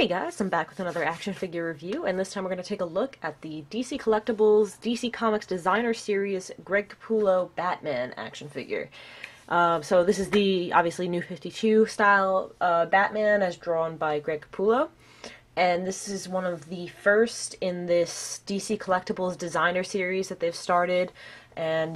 Hey guys, I'm back with another action figure review, and this time we're going to take a look at the DC Collectibles DC Comics Designer Series Greg Capullo Batman action figure. So this is the, obviously, New 52 style Batman as drawn by Greg Capullo, and this is one of the first in this DC Collectibles Designer Series that they've started. And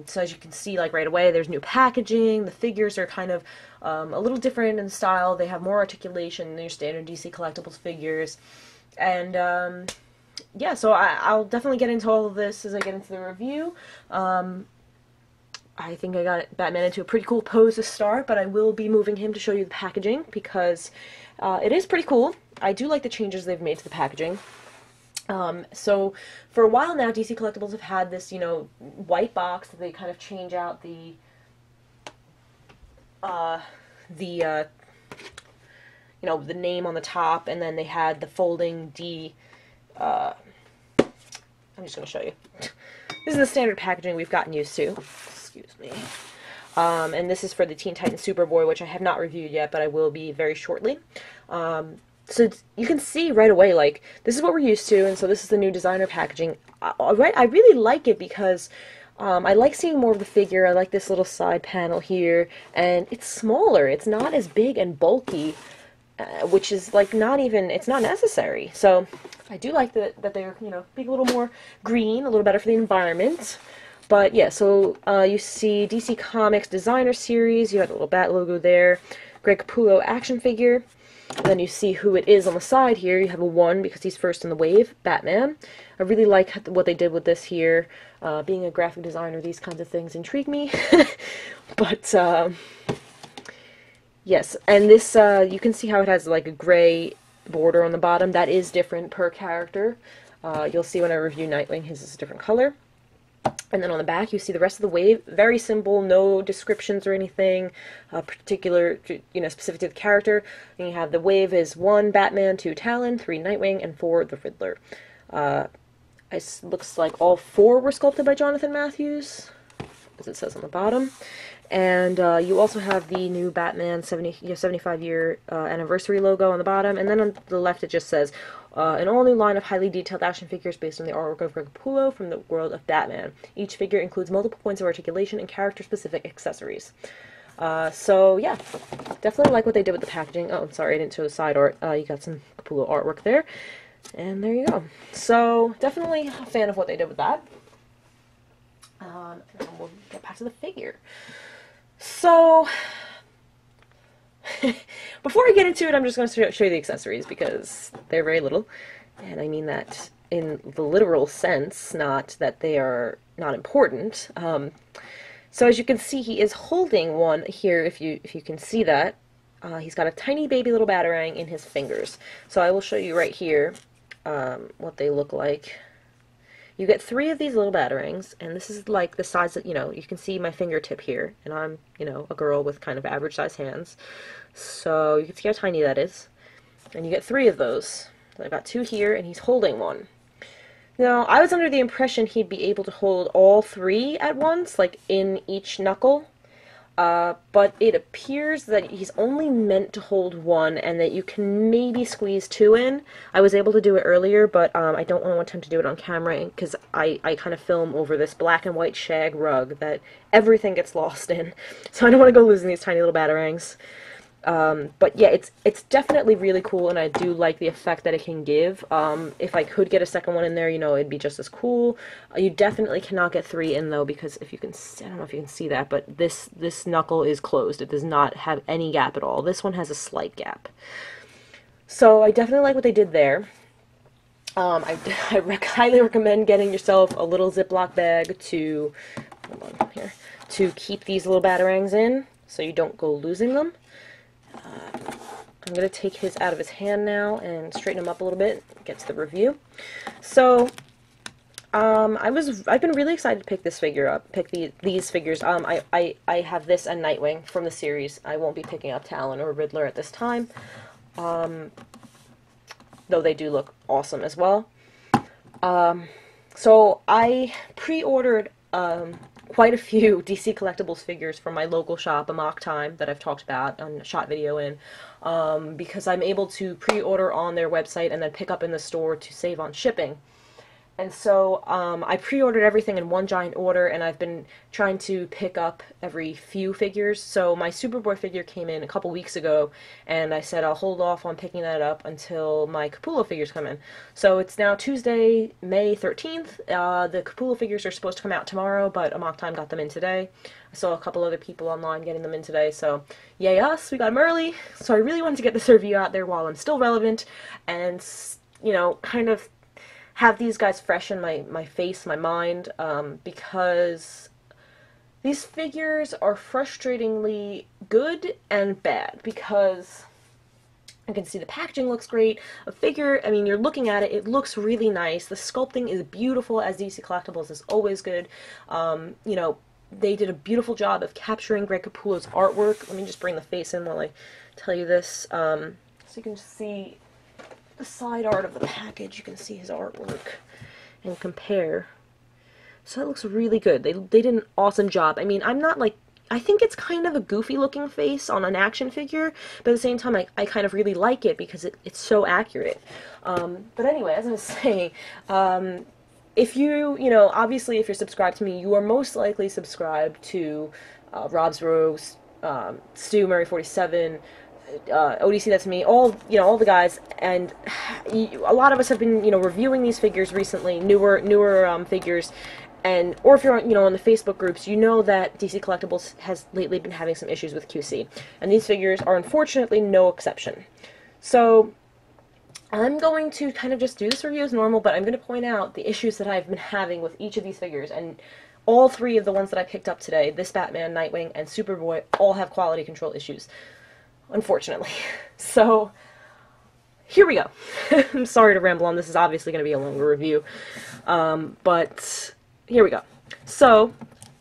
so as you can see, like right away, there's new packaging. The figures are kind of a little different in style. They have more articulation than your standard DC Collectibles figures. And yeah, so I'll definitely get into all of this as I get into the review. I think I got Batman into a pretty cool pose to start, but I will be moving him to show you the packaging because it is pretty cool. I do like the changes they've made to the packaging. So for a while now, DC Collectibles have had this, white box that they kind of change out the name on the top, and then they had the folding I'm just going to show you. This is the standard packaging we've gotten used to. Excuse me. And this is for the Teen Titans Superboy, which I have not reviewed yet, but I will be very shortly. So you can see right away, like, this is what we're used to, and so this is the new designer packaging. I really like it because I like seeing more of the figure. I like this little side panel here, and it's smaller. It's not as big and bulky, which is, like, it's not necessary. So I do like that they're, being a little more green, a little better for the environment. But yeah, so you see DC Comics Designer Series. You have the little bat logo there. Greg Capullo action figure. And then you see who it is on the side here. You have a 1 because he's first in the wave, Batman. I really like what they did with this here. Being a graphic designer, these kinds of things intrigue me. But, yes, and this, you can see how it has like a gray border on the bottom. That is different per character. You'll see when I review Nightwing, his is a different color. And then on the back, you see the rest of the wave. Very simple, no descriptions or anything particular, specific to the character. And you have the wave is 1 Batman, 2 Talon, 3 Nightwing, and 4 the Riddler. It looks like all 4 were sculpted by Jonathan Matthews, as it says on the bottom. And you also have the new Batman 75-year anniversary logo on the bottom. And then on the left, it just says, an all-new line of highly detailed action figures based on the artwork of Greg Capullo from the world of Batman. Each figure includes multiple points of articulation and character-specific accessories. So, yeah, definitely like what they did with the packaging. Oh, I'm sorry, I didn't show the side art. You got some Capullo artwork there. And there you go. So, definitely a fan of what they did with that. And we'll get back to the figure. So, before I get into it, I'm just going to show you the accessories because they're very little, and I mean that in the literal sense, not that they are not important. So as you can see, he is holding one here, if you can see that. He's got a tiny baby little Batarang in his fingers. So I will show you right here what they look like. You get 3 of these little Batarangs, and this is like the size that, you can see my fingertip here, and I'm, a girl with kind of average-sized hands. So you can see how tiny that is. And you get 3 of those. So I've got 2 here, and he's holding 1. Now, I was under the impression he'd be able to hold all 3 at once, like in each knuckle. But it appears that he's only meant to hold 1, and that you can maybe squeeze 2 in. I was able to do it earlier, but I don't want him to do it on camera, because I kind of film over this black and white shag rug that everything gets lost in. So I don't want to go losing these tiny little Batarangs. But yeah, it's definitely really cool, and I do like the effect that it can give. If I could get a second one in there, it'd be just as cool. You definitely cannot get 3 in, though, because if you can, I don't know if you can see that, but this knuckle is closed. It does not have any gap at all. This one has a slight gap. So I definitely like what they did there. I highly recommend getting yourself a little Ziploc bag to, hold on here, to keep these little Batarangs in, so you don't go losing them. I'm going to take his out of his hand now and straighten him up a little bit, get to the review. So, I've been really excited to pick this figure up, these figures. I have this and Nightwing from the series. I won't be picking up Talon or Riddler at this time, though they do look awesome as well. So I pre-ordered quite a few DC Collectibles figures from my local shop, Amok Time, that I've talked about on a shot video in, because I'm able to pre-order on their website and then pick up in the store to save on shipping. And so I pre-ordered everything in one giant order, and I've been trying to pick up every few figures. So my Superboy figure came in a couple weeks ago, and I said I'll hold off on picking that up until my Capullo figures come in. So it's now Tuesday, May 13th. The Capullo figures are supposed to come out tomorrow, but Amok Time got them in today. I saw a couple other people online getting them in today, so yay us, we got them early. So I really wanted to get this review out there while I'm still relevant, and, you know, kind of have these guys fresh in my face, my mind, because these figures are frustratingly good and bad, because you can see the packaging looks great. A figure, I mean, you're looking at it, it looks really nice. The sculpting is beautiful, as DC Collectibles is always good. You know, they did a beautiful job of capturing Greg Capullo's artwork. Let me just bring the face in while I tell you this, so you can just see the side art of the package. You can see his artwork and compare. So that looks really good. They did an awesome job. I mean, I'm not like, I think it's kind of a goofy looking face on an action figure, but at the same time I kind of really like it because it's so accurate. But anyway, as I was saying, if you know, obviously if you're subscribed to me, you are most likely subscribed to Rob's Rose, Stu Murray 47, ODC, that's me, all, you know, all the guys, and a lot of us have been, you know, reviewing these figures recently, newer figures, and, or if you're on, you know, on the Facebook groups, you know that DC Collectibles has lately been having some issues with QC, and these figures are unfortunately no exception. So I'm going to kind of just do this review as normal, but I'm going to point out the issues that I've been having with each of these figures, and all three of the ones that I picked up today, this Batman, Nightwing, and Superboy, all have quality control issues, unfortunately. So here we go. I'm sorry to ramble on. This is obviously going to be a longer review, but here we go. So,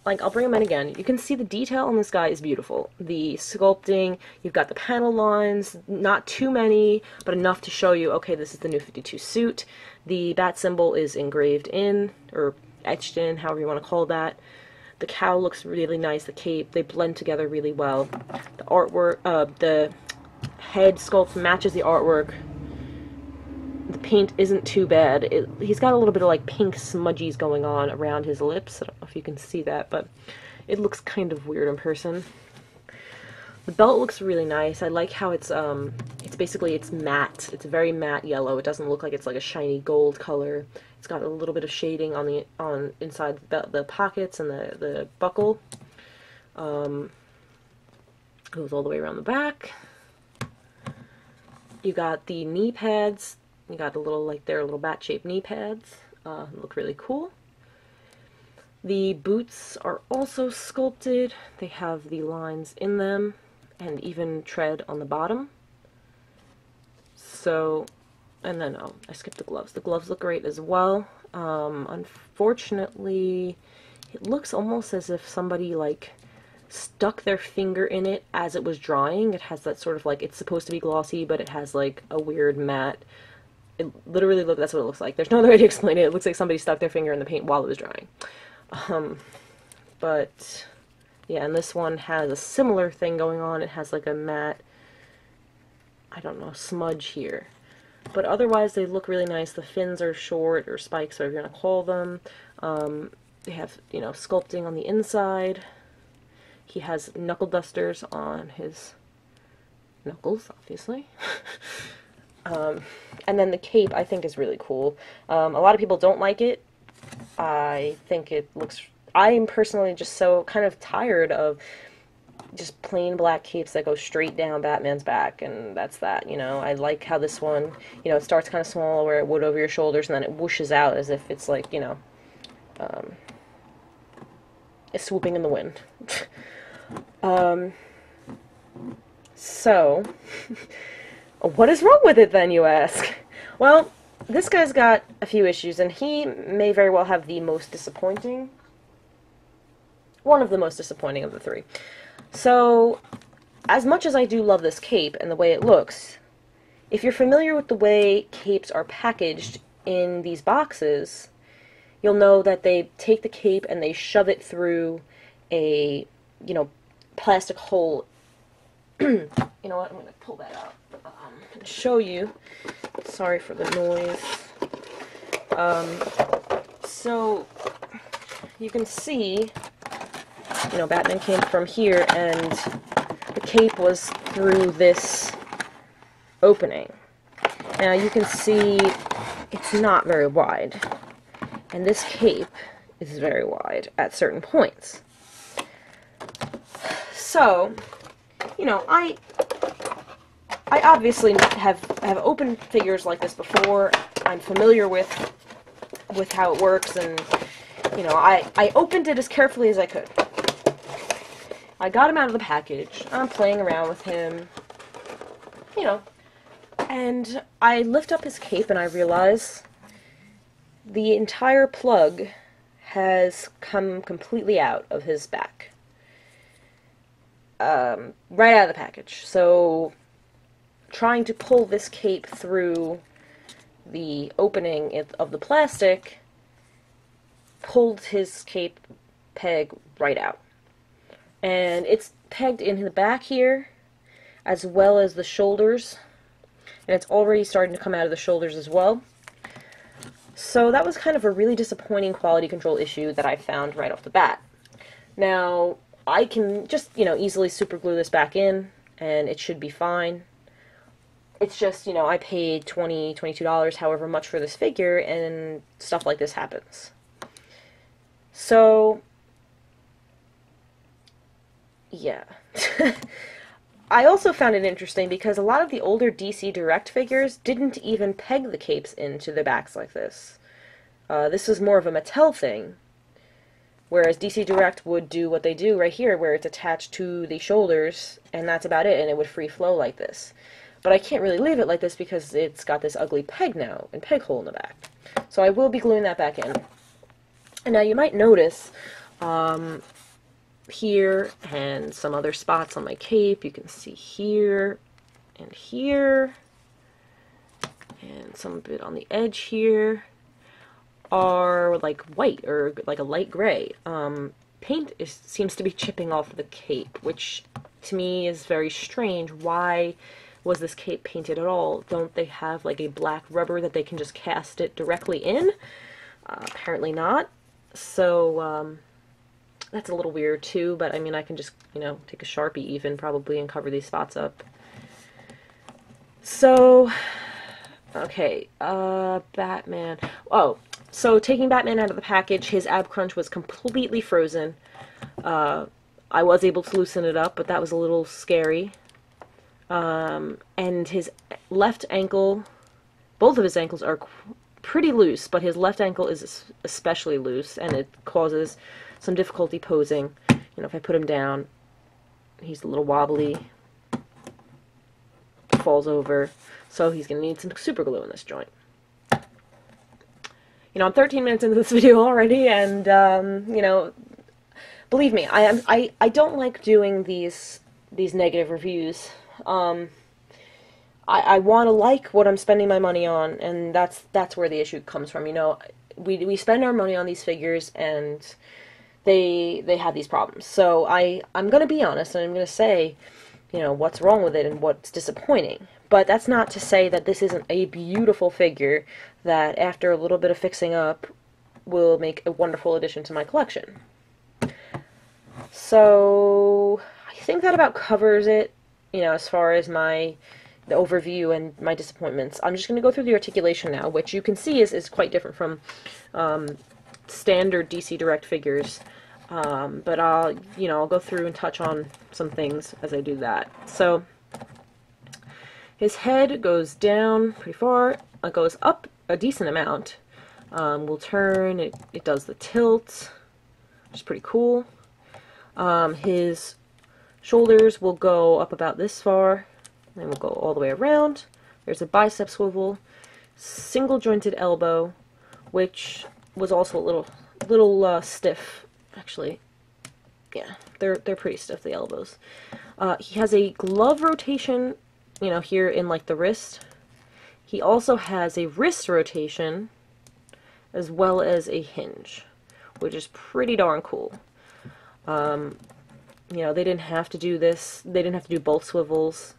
like, I'll bring them in again. You can see the detail on this guy is beautiful. The sculpting, you've got the panel lines, not too many, but enough to show you, okay, this is the New 52 suit. The bat symbol is engraved in, or etched in, however you want to call that. The cowl looks really nice, the cape, they blend together really well. The artwork, the head sculpt matches the artwork. The paint isn't too bad. He's got a little bit of like pink smudgies going on around his lips. I don't know if you can see that, but it looks kind of weird in person. The belt looks really nice. I like how it's basically, it's matte. It's very matte yellow. It doesn't look like it's like a shiny gold color. It's got a little bit of shading on inside the pockets and the buckle. Goes all the way around the back. You got the knee pads. You got a little, like, they're little bat-shaped knee pads. Look really cool. The boots are also sculpted. They have the lines in them and even tread on the bottom. So, and then, oh, I skipped the gloves. The gloves look great as well. Unfortunately, it looks almost as if somebody, like, stuck their finger in it as it was drying. It has that sort of, like, it's supposed to be glossy, but it has, like, a weird matte. It literally that's what it looks like. There's no other way to explain it. It looks like somebody stuck their finger in the paint while it was drying. But, yeah, and this one has a similar thing going on. It has, like, a matte, I don't know, smudge here. But otherwise, they look really nice. The fins are short, or spikes, whatever you're going to call them. They have, you know, sculpting on the inside. He has knuckle dusters on his knuckles, obviously. And then the cape, I think, is really cool. A lot of people don't like it. I think it looks... I'm personally just so kind of tired of just plain black capes that go straight down Batman's back, and that's that, you know. I like how this one, you know, it starts kind of small where it would over your shoulders, and then it whooshes out as if it's like, you know, it's swooping in the wind. So, what is wrong with it then, you ask? Well, this guy's got a few issues, and he may very well have the most disappointing, one of the most disappointing of the three. So, as much as I do love this cape and the way it looks, if you're familiar with the way capes are packaged in these boxes, you'll know that they take the cape and they shove it through a, plastic hole. You know what, I'm going to pull that out and show you. Sorry for the noise. So, you can see, Batman came from here, and the cape was through this opening. Now, you can see it's not very wide, and this cape is very wide at certain points. So, I obviously have opened figures like this before. I'm familiar with how it works, and I opened it as carefully as I could. I got him out of the package. I'm playing around with him, and I lift up his cape and I realize the entire plug has come completely out of his back. Right out of the package. So, trying to pull this cape through the opening of the plastic pulled his cape peg right out. And it's pegged in the back here, as well as the shoulders. And it's already starting to come out of the shoulders as well. So that was kind of a really disappointing quality control issue that I found right off the bat. Now, I can just, easily super glue this back in, and it should be fine. It's just, I paid $20, $22, however much for this figure, and stuff like this happens. So, yeah. I also found it interesting because a lot of the older DC Direct figures didn't even peg the capes into the backs like this. This is more of a Mattel thing, whereas DC Direct would do what they do right here, where it's attached to the shoulders, and that's about it, and it would free flow like this. But I can't really leave it like this because it's got this ugly peg now, and peg hole in the back. So I will be gluing that back in. And now you might notice, here and some other spots on my cape, you can see here, and some bit on the edge here, are like white, or like a light gray. Paint seems to be chipping off the cape, which to me is very strange. Why was this cape painted at all? Don't they have like a black rubber that they can just cast it directly in? Apparently not. So, that's a little weird too, but I mean, I can just, take a Sharpie even probably and cover these spots up. So, okay, Batman. Oh, so taking Batman out of the package, his ab crunch was completely frozen. I was able to loosen it up, but that was a little scary. And his left ankle, both of his ankles are pretty loose, but his left ankle is especially loose, and it causes some difficulty posing. If I put him down, he's a little wobbly, falls over, so he's going to need some super glue in this joint. I'm 13 minutes into this video already, and, believe me, I don't like doing these negative reviews. I want to like what I'm spending my money on, and that's where the issue comes from. We spend our money on these figures, and they have these problems. So I'm going to be honest, and I'm going to say, what's wrong with it and what's disappointing. But that's not to say that this isn't a beautiful figure that, after a little bit of fixing up, will make a wonderful addition to my collection. So I think that about covers it, as far as the overview and my disappointments. I'm just going to go through the articulation now, which you can see is quite different from standard DC Direct figures. But I'll go through and touch on some things as I do that. So his head goes down pretty far. It goes up a decent amount. We'll turn. It does the tilt, which is pretty cool. His shoulders will go up about this far, and we'll go all the way around. There's a bicep swivel, single jointed elbow, which was also a little stiff, actually. Yeah, they're pretty stiff, the elbows. He has a glove rotation, here in like the wrist. He also has a wrist rotation as well as a hinge, which is pretty darn cool. You know, they didn't have to do this. They didn't have to do both swivels,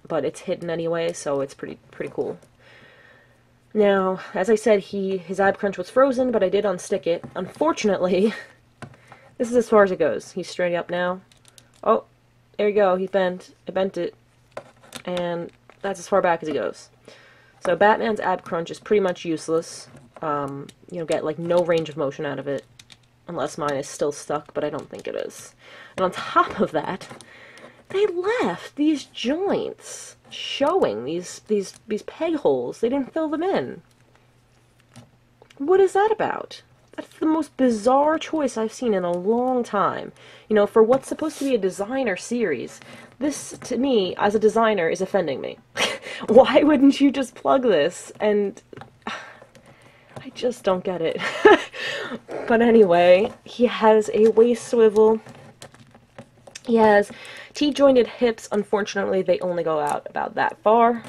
but it's hidden anyway, so it's pretty cool. Now, as I said, his ab crunch was frozen, but I did unstick it. Unfortunately, this is as far as it goes. He's straight up now. Oh, there you go. He bent. I bent it, and that's as far back as he goes. So Batman's ab crunch is pretty much useless. You know, get like no range of motion out of it. Unless mine is still stuck, but I don't think it is. And on top of that, they left these joints showing, these peg holes. They didn't fill them in. What is that about? That's the most bizarre choice I've seen in a long time. You know, for what's supposed to be a designer series, this, to me, as a designer, is offending me. Why wouldn't you just plug this? And I just don't get it. But anyway, he has a waist swivel. He has T-jointed hips. Unfortunately, they only go out about that far.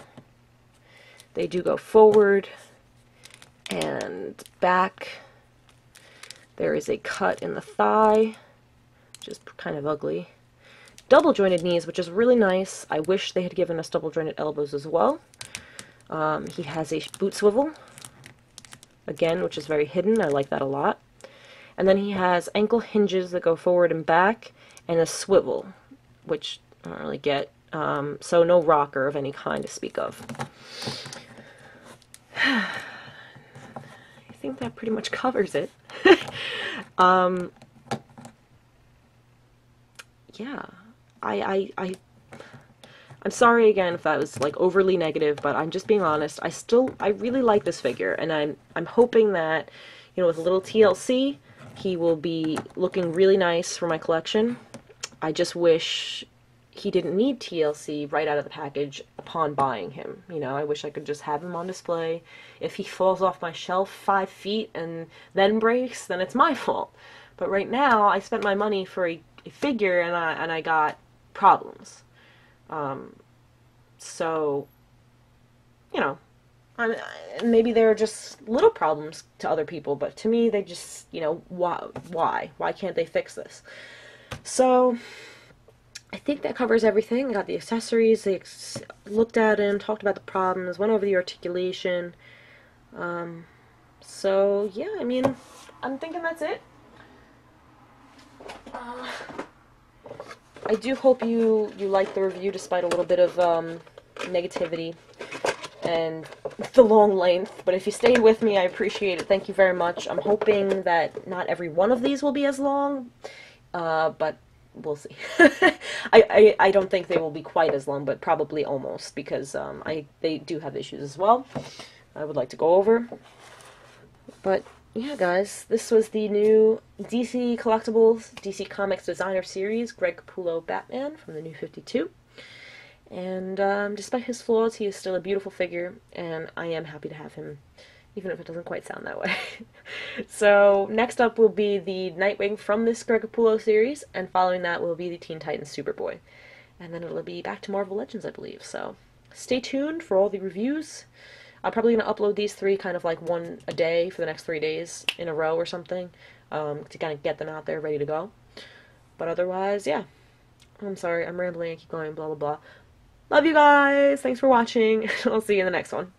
They do go forward and back. There is a cut in the thigh, which is kind of ugly. Double-jointed knees, which is really nice. I wish they had given us double-jointed elbows as well. He has a boot swivel, again, which is very hidden. I like that a lot. And then he has ankle hinges that go forward and back, and a swivel, which I don't really get. So no rocker of any kind to speak of. I think that pretty much covers it. Yeah, I'm sorry again if that was like overly negative, but I'm just being honest. I really like this figure, and I'm hoping that, you know, with a little TLC, he will be looking really nice for my collection. I just wish he didn't need TLC right out of the package upon buying him. You know, I wish I could just have him on display. If he falls off my shelf 5 feet and then breaks, then it's my fault. But right now, I spent my money for a figure, and I got problems. So, you know, maybe they're just little problems to other people, but to me, they just, you know, why? Why can't they fix this? So, I think that covers everything. I got the accessories, they looked at him, talked about the problems, went over the articulation. So, yeah, I mean, I'm thinking that's it. I do hope you liked the review despite a little bit of negativity and the long length, but if you stayed with me, I appreciate it. Thank you very much. I'm hoping that not every one of these will be as long, but we'll see. I don't think they will be quite as long, but probably almost, because they do have issues as well I would like to go over. But yeah, guys, this was the new DC Collectibles, DC Comics Designer Series, Greg Capullo Batman from the New 52. And despite his flaws, he is still a beautiful figure, and I am happy to have him, even if it doesn't quite sound that way. So, next up will be the Nightwing from this Greg Capullo series, and following that will be the Teen Titans Superboy. And then it'll be back to Marvel Legends, I believe. So, stay tuned for all the reviews. I'm probably going to upload these 3 kind of like one a day for the next 3 days in a row or something, to kind of get them out there ready to go. But otherwise, yeah. I'm sorry, I'm rambling, I keep going, blah blah blah. Love you guys! Thanks for watching, I'll see you in the next one.